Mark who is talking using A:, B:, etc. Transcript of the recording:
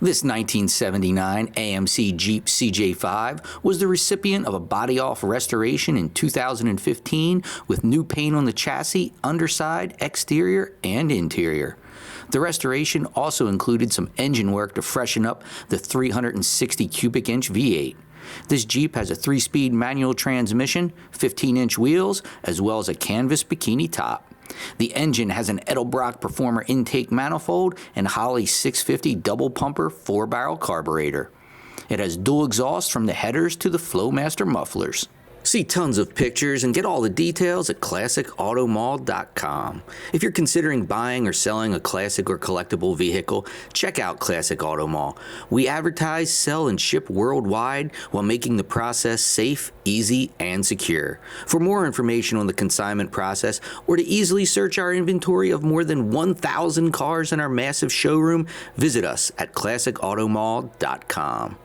A: This 1979 AMC Jeep CJ5 was the recipient of a body-off restoration in 2015 with new paint on the chassis, underside, exterior, and interior. The restoration also included some engine work to freshen up the 360 cubic inch V8. This Jeep has a 3-speed manual transmission, 15-inch wheels, as well as a canvas bikini top. The engine has an Edelbrock Performer intake manifold and Holley 650 double pumper 4-barrel carburetor. It has dual exhaust from the headers to the Flowmaster mufflers. See tons of pictures and get all the details at classicautomall.com. If you're considering buying or selling a classic or collectible vehicle, check out Classic Auto Mall. We advertise, sell, and ship worldwide while making the process safe, easy, and secure. For more information on the consignment process or to easily search our inventory of more than 1,000 cars in our massive showroom, visit us at classicautomall.com.